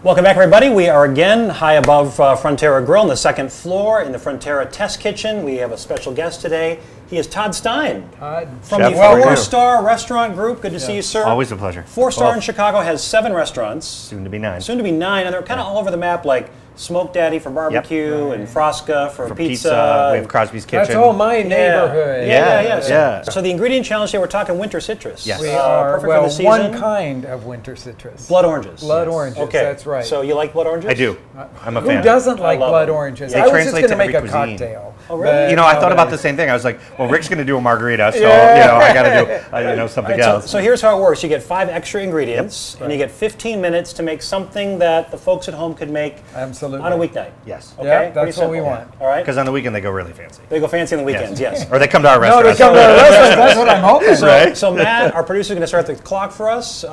Welcome back, everybody. We are again high above Frontera Grill on the second floor in the Frontera Test Kitchen. We have a special guest today. He is Todd Stein from the 4-Star Restaurant Group. Good to see you, sir. Always a pleasure. 4-Star in Chicago has 7 restaurants. Soon to be 9. Soon to be 9, and they're kind of all over the map, like Smoke Daddy for barbecue and Frosca for pizza. We have Crosby's Kitchen. That's all my neighborhood. Yeah. So the ingredient challenge today, we're talking winter citrus. Yes. We are, perfect for the season. one kind of winter citrus. Blood oranges. Blood oranges, okay. That's right. So you like blood oranges? I do. I'm a fan. Who doesn't like blood oranges? They I was just translate going to to make every a cuisine. cocktail. Oh, really? You know, I thought about the same thing. I was like, well, Rick's going to do a margarita, so you know, I got to do something else. So here's how it works. You get 5 extra ingredients, and you get 15 minutes to make something that the folks at home could make on a weeknight. Yes. Okay? Yeah, that's what we want. All right? Because on the weekend, they go really fancy. They go fancy on the weekends, yes. Or they come to our restaurant. No, they come to our restaurant. That's what I'm hoping. So Matt, our producer, is going to start the clock for us.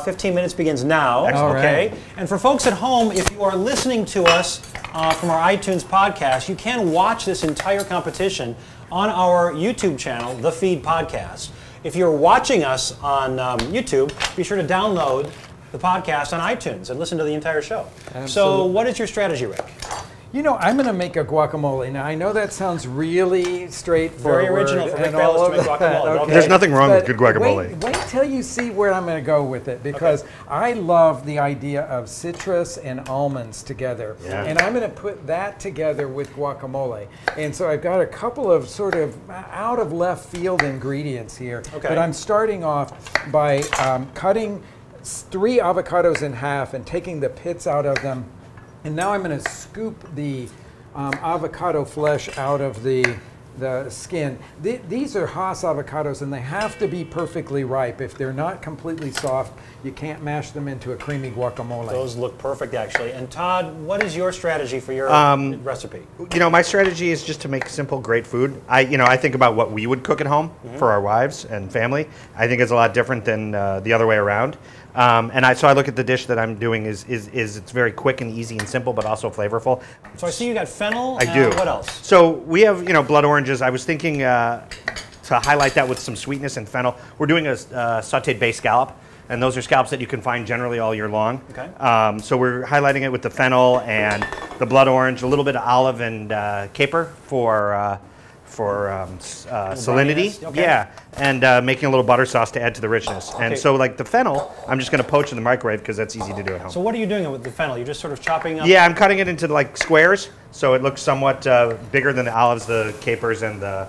15 minutes begins now. Excellent. Okay. And for folks at home, if you are listening to us from our iTunes podcast, you can watch this entire competition on our YouTube channel, The Feed Podcast. If you're watching us on YouTube, be sure to download the podcast on iTunes and listen to the entire show. Absolutely. So what is your strategy, Rick? You know, I'm going to make a guacamole. Now, I know that sounds really straightforward. Very original for Rick Bayless to make guacamole. Okay. There's nothing wrong with But good guacamole. Wait till you see where I'm going to go with it, because I love the idea of citrus and almonds together. Yeah. And I'm going to put that together with guacamole. And so I've got a couple of sort of out of left field ingredients here. Okay. But I'm starting off by cutting 3 avocados in half and taking the pits out of them. And now I'm going to scoop the avocado flesh out of the skin. These are Hass avocados, and they have to be perfectly ripe. If they're not completely soft, you can't mash them into a creamy guacamole. Those look perfect, actually. And Todd, what is your strategy for your recipe? You know, my strategy is just to make simple, great food. I think about what we would cook at home for our wives and family. I think it's a lot different than the other way around. So I look at the dish that I'm doing is it's very quick and easy and simple, but also flavorful. So I see you got fennel. I do. What else? So we have blood oranges. I was thinking to highlight that with some sweetness and fennel. We're doing a sautéed bay scallop, and those are scallops that you can find generally all year long. Okay. So we're highlighting it with the fennel and the blood orange, a little bit of olive and caper for salinity. Okay. Yeah, and making a little butter sauce to add to the richness. Okay. And so like the fennel, I'm just going to poach in the microwave because that's easy to do at home. So what are you doing with the fennel? You're just sort of chopping up? Yeah, I'm cutting it into like squares, so it looks somewhat bigger than the olives, the capers, and the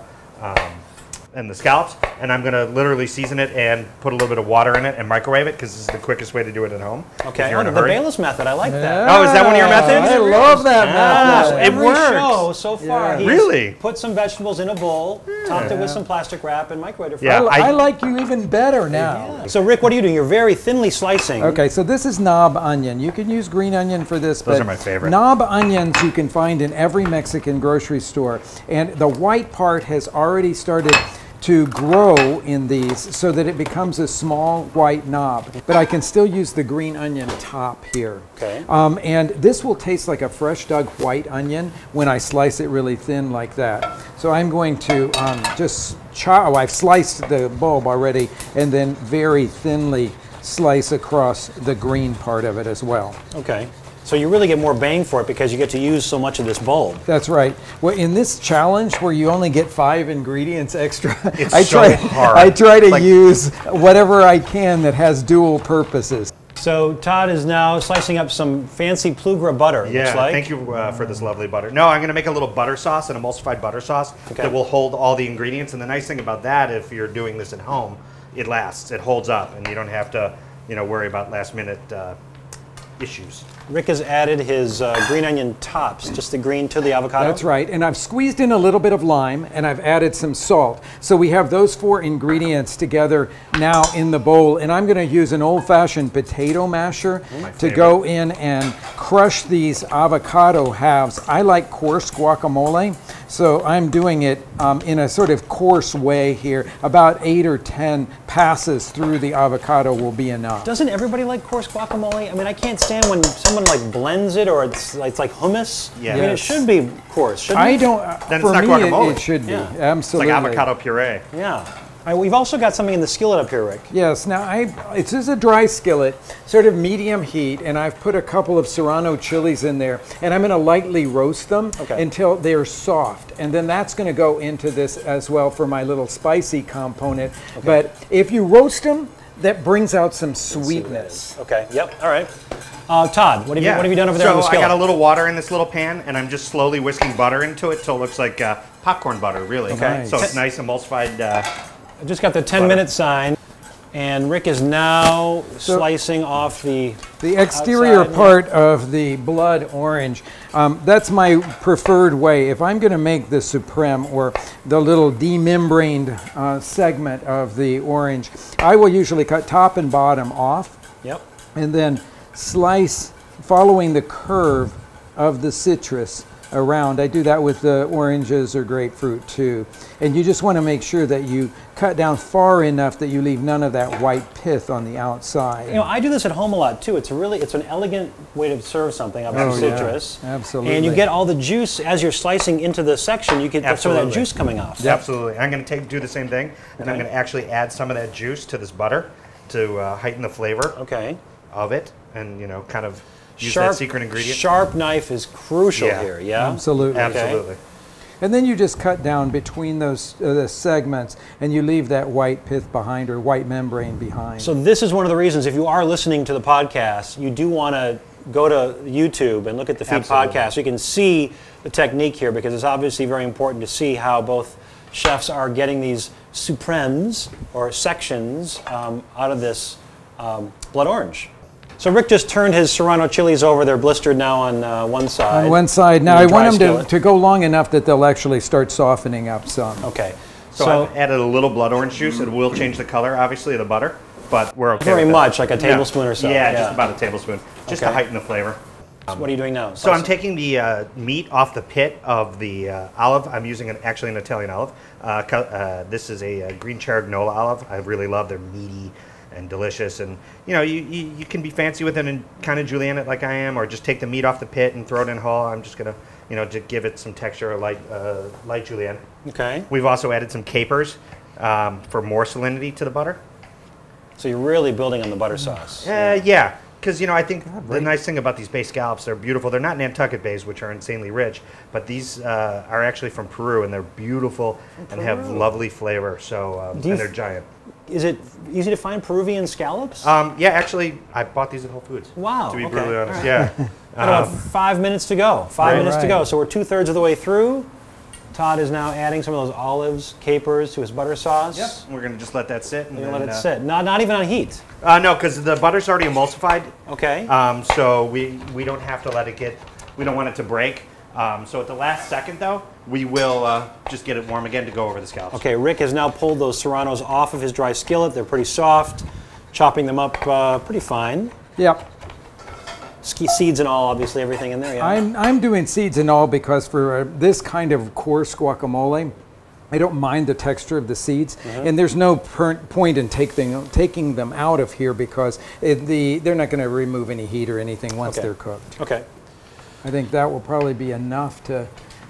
scallops. And I'm going to literally season it and put a little bit of water in it and microwave it because this is the quickest way to do it at home. Okay, the Bayless method. I like that. Oh, is that one of your methods? I love that method. So every show so far, he's put some vegetables in a bowl, topped it with some plastic wrap, and microwaved it for I like you even better now. Yeah. So Rick, what are you doing? You're very thinly slicing. Okay, so this is knob onion. You can use green onion for this. Those are my favorite. Knob onions you can find in every Mexican grocery store. And the white part has already started to grow in these so that it becomes a small white knob. But I can still use the green onion top here. Okay. And this will taste like a fresh dug white onion when I slice it really thin like that. So I'm going to just chop, I've sliced the bulb already, and then very thinly slice across the green part of it as well. Okay. So you really get more bang for it because you get to use so much of this bulb. That's right. Well, in this challenge where you only get 5 ingredients extra, it's I try to like, use whatever I can that has dual purposes. So Todd is now slicing up some fancy Plugra butter, it looks like. Thank you for this lovely butter. No, I'm going to make a little butter sauce, an emulsified butter sauce that will hold all the ingredients. And the nice thing about that, if you're doing this at home, it lasts, it holds up, and you don't have to worry about last minute issues. Rick has added his green onion tops, just the green to the avocado. That's right, and I've squeezed in a little bit of lime, and I've added some salt. So we have those 4 ingredients together now in the bowl, and I'm going to use an old-fashioned potato masher to go in and crush these avocado halves. I like coarse guacamole, so I'm doing it in a sort of coarse way here. About 8 or 10 passes through the avocado will be enough. Doesn't everybody like coarse guacamole? I mean, I can't stand when someone like blends it, or it's like hummus. Yeah. I mean, it should be coarse, shouldn't it? I don't. Then for it's not me, guacamole. it should be. Yeah. Absolutely. It's like avocado puree. Yeah. All right, we've also got something in the skillet up here, Rick. Yes, now it's just a dry skillet, sort of medium heat, and I've put a couple of Serrano chilies in there, and I'm going to lightly roast them until they're soft. And then that's going to go into this as well for my little spicy component. Okay. But if you roast them, that brings out some sweetness. Okay, yep, all right. Todd, what have you done over there on the skillet? So I got a little water in this little pan, and I'm just slowly whisking butter into it till it looks like popcorn butter, really. Okay. Nice. So it's nice emulsified I just got the 10-minute sign, and Rick is now slicing off the exterior part of the blood orange. That's my preferred way. If I'm going to make the supreme, or the little demembraned segment of the orange, I will usually cut top and bottom off. Yep. And then slice following the curve of the citrus around. I do that with the oranges or grapefruit too. And you just want to make sure that you cut down far enough that you leave none of that white pith on the outside. You know, I do this at home a lot too. It's an elegant way to serve something, obviously citrus. Yeah, absolutely. And you get all the juice as you're slicing into the section. You get some of that juice coming off. Yep. Absolutely. I'm going to do the same thing, and I'm going to actually add some of that juice to this butter to heighten the flavor of it, and kind of use that secret ingredient. Sharp knife is crucial here, yeah? Absolutely. Absolutely. And then you just cut down between those the segments, and you leave that white pith behind, or white membrane behind. So this is one of the reasons, if you are listening to the podcast, you do want to go to YouTube and look at the Feed podcast. You can see the technique here, because it's obviously very important to see how both chefs are getting these supremes, or sections, out of this blood orange. So Rick just turned his Serrano chilies over. They're blistered now on one side. On one side. Now I want them to go long enough that they'll actually start softening up some. Okay. So I've added a little blood orange juice. It will change the color, obviously, of the butter, but we're okay Very with much, like a tablespoon or so. Yeah, just about a tablespoon, just to heighten the flavor. So what are you doing now? So I'm taking the meat off the pit of the olive. I'm using actually an Italian olive. This is a green Cerignola olive. I really love. They're meaty and delicious, and you can be fancy with it and kind of julienne it like I am, or just take the meat off the pit and throw it in whole. I'm just gonna to give it some texture, light julienne. Okay. We've also added some capers for more salinity to the butter. So you're really building on the butter sauce. Yeah, because I think the nice thing about these bay scallops, they're beautiful. They're not Nantucket bays, which are insanely rich, but these are actually from Peru, and they're beautiful and have lovely flavor. So and they're giant. Is it easy to find Peruvian scallops? Yeah, actually, I bought these at Whole Foods. Wow. To be brutally honest, yeah. About 5 minutes to go. 5 minutes to go. So we're 2/3 of the way through. Todd is now adding some of those olives, capers to his butter sauce. Yep. We're going to just let that sit. And then, let it sit. Not even on heat. No, because the butter's already emulsified. Okay. So we don't have to let it get. We don't want it to break. So at the last second, though, we will just get it warm again to go over the scallops. Okay, Rick has now pulled those Serranos off of his dry skillet. They're pretty soft, chopping them up pretty fine. Yep. Seeds and all, obviously, everything in there, yeah? I'm doing seeds and all because for this kind of coarse guacamole, I don't mind the texture of the seeds, and there's no point in taking them out of here because they're not going to remove any heat or anything once they're cooked. Okay. I think that will probably be enough to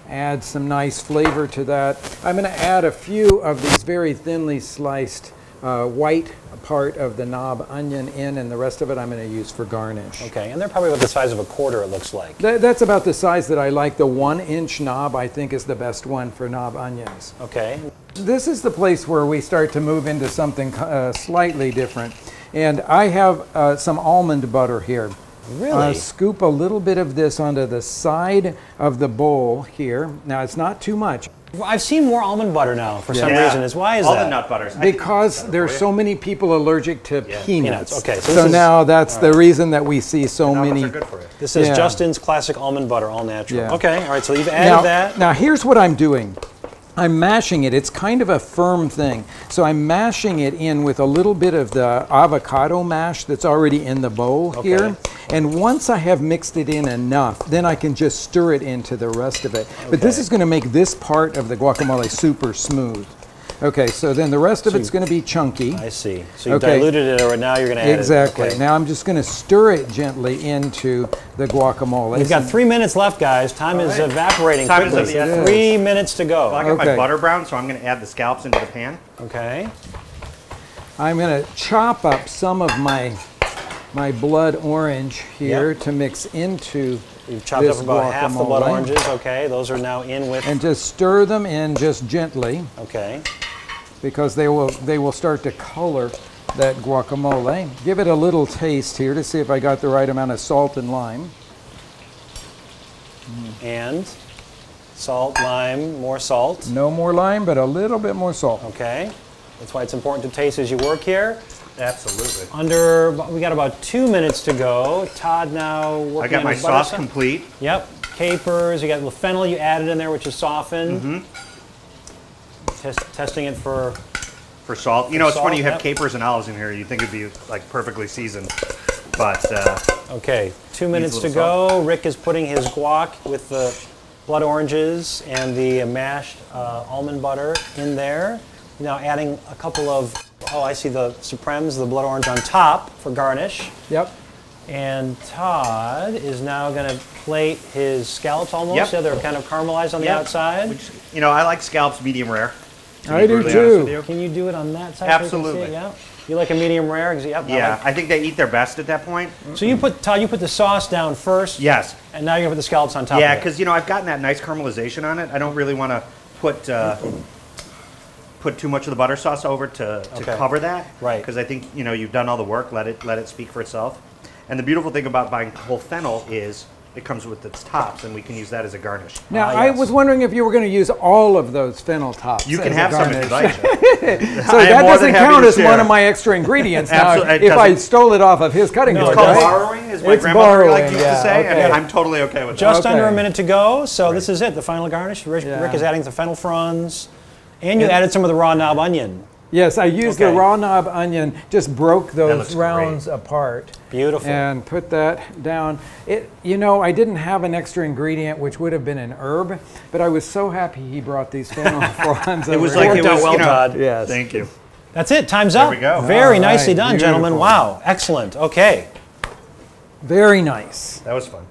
add some nice flavor to that. I'm going to add a few of these very thinly sliced white part of the knob onion in, and the rest of it I'm going to use for garnish. Okay, and they're probably about the size of a quarter, it looks like. That's about the size that I like. The 1-inch knob I think is the best one for knob onions. Okay. This is the place where we start to move into something slightly different. And I have some almond butter here. Really? Scoop a little bit of this onto the side of the bowl here. Now it's not too much. Well, I've seen more almond butter now for some reason. Why is that? All the nut butters. Because there's so many people allergic to peanuts. Okay, so now that's the reason that we see so many. Are good for it. This is Justin's classic almond butter, all natural. Yeah. Okay, all right, so you've added that. Now here's what I'm doing. I'm mashing it. It's kind of a firm thing. So I'm mashing it in with a little bit of the avocado mash that's already in the bowl here. And once I have mixed it in enough, then I can just stir it into the rest of it. But this is going to make this part of the guacamole super smooth. Okay, so then the rest of it's going to be chunky. I see. So you diluted it, or now you're going to add exactly. it. Okay. Now I'm just going to stir it gently into the guacamole. We've got 3 minutes left, guys. Time is evaporating quickly. Is of the 3 minutes to go. Well, I got my butter brown, so I'm going to add the scallops into the pan. Okay. I'm going to chop up some of my blood orange here to mix into. You've chopped up about half the blood oranges. Okay, those are now in with. And just stir them in just gently. Okay. Because they will start to color that guacamole. Give it a little taste here to see if I got the right amount of salt and lime. And salt, lime, more salt. No more lime, but a little bit more salt. Okay. That's why it's important to taste as you work here. Absolutely. We got about 2 minutes to go. Todd now working on I got my sauce complete. Yep. Capers. You got the fennel you added in there, which is softened. Testing it for salt. You know, it's funny you have capers and olives in here. You'd think it'd be like perfectly seasoned, but okay. 2 minutes to go. Rick is putting his guac with the blood oranges and the mashed almond butter in there. Now adding a couple of, I see the Supremes, the blood orange on top for garnish. Yep. And Todd is now going to plate his scallops almost. Yep. Yeah, they're kind of caramelized on the outside. Which, you know, I like scallops medium rare. I do too. Can you do it on that side? Absolutely. So you yeah. You like a medium rare? Yeah, I think they eat their best at that point. So Todd, you put the sauce down first. Yes. And now you're going to put the scallops on top. Yeah, because, you know, I've gotten that nice caramelization on it. I don't really want to put too much of the butter sauce over to cover that. Right. Because I think, you know, you've done all the work. Let it speak for itself. And the beautiful thing about buying whole fennel is it comes with its tops, and we can use that as a garnish. Now, I was wondering if you were going to use all of those fennel tops. You can have some if you'd like. So that doesn't count as one of my extra ingredients. Now, if I stole it off of his cutting board. It's called borrowing, as my grandmother used to say, and I'm totally okay with that. Just under a minute to go, so this is it, the final garnish. Rick is adding the fennel fronds, and you added some of the raw knob onion. Yes, I used the raw knob onion, just broke those rounds apart. Beautiful. And put that down. You know, I didn't have an extra ingredient, which would have been an herb, but I was so happy he brought these fennel fronds. It was like, worked out well, Todd. Yes. Thank you. That's it, time's up. There we go. Very nicely done, gentlemen. Wow, excellent. Okay. Very nice. That was fun.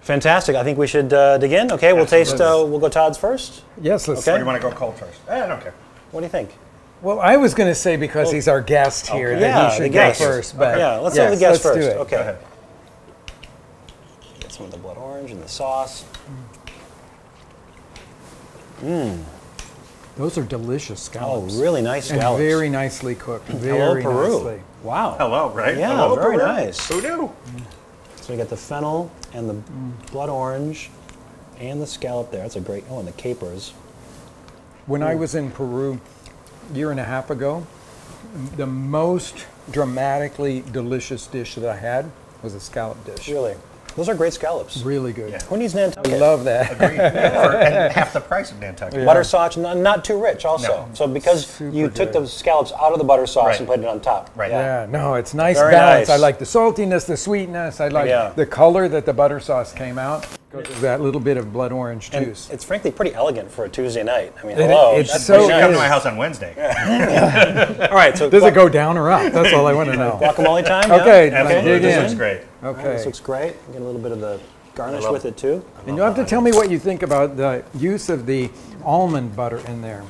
Fantastic. I think we should dig in. Okay, we'll taste, we'll go Todd's first. Yes, let's Or do you want to go cold first? I don't care. What do you think? Well, I was going to say because he's our guest here that he should go first. But yeah, let's do the guest first. Do it. Okay. Go ahead. Get some of the blood orange and the sauce. Those are delicious scallops. Oh, really nice scallops. And very nicely cooked. Hello, Very Peru. nicely. Wow. Hello, right? Yeah, Hello, very Peru. nice. Who knew? So we got the fennel and the blood orange and the scallop there. That's a great, and the capers. When I was in Peru a year and a half ago, the most dramatically delicious dish that I had was a scallop dish. Really? Those are great scallops. Really good. Who needs Nantucket? I love that. Agreed. And half the price of Nantucket. Yeah. Butter sauce, not too rich also. No. So because you took the scallops out of the butter sauce and put it on top. Right. Yeah, no, it's nice Very balance. nice. I like the saltiness, the sweetness. I like the color that the butter sauce came out. That little bit of blood orange juice. And it's frankly pretty elegant for a Tuesday night. I mean, hello. It's so come to my house on Wednesday. All right. So does it go down or up? That's all I want to know. Guacamole time? Okay. Absolutely. This looks great. Okay. This looks great. Get a little bit of the garnish with it too. And you'll have to tell me what you think about the use of the almond butter in there.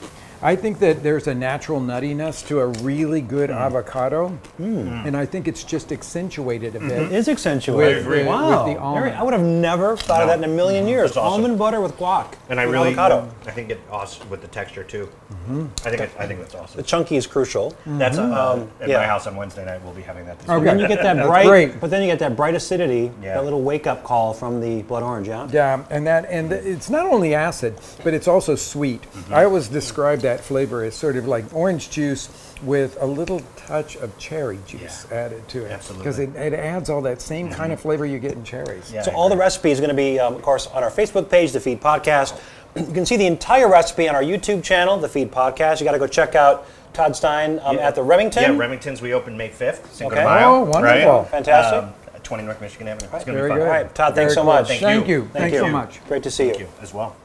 I think that there's a natural nuttiness to a really good avocado, and I think it's just accentuated a bit. It is accentuated. Wow. With the almond. I would have never thought of that in a million years. Awesome. Almond butter with guac. And I really, avocado. I think it's awesome with the texture too. I think that's awesome. The chunky is crucial. That's at my house on Wednesday night. We'll be having that. This And then you get that bright, but then you get that bright acidity, that little wake-up call from the blood orange. Yeah, and it's not only acid, but it's also sweet. I always describe that flavor as sort of like orange juice with a little touch of cherry juice added to it. Absolutely. Because it adds all that same kind of flavor you get in cherries. Yeah, so all the recipes are going to be, of course, on our Facebook page, The Feed Podcast. You can see the entire recipe on our YouTube channel, The Feed Podcast. You got to go check out Todd Stein at the Remington. Yeah, Remington's we open May 5th. Cinco de Mayo. Mayo, Oh, wonderful. Right? Fantastic. 20 North Michigan Avenue. It's going to Very be fun. good. All right, Todd, thanks so much. Thank you. Thanks so much. Great to see you. Thank you as well.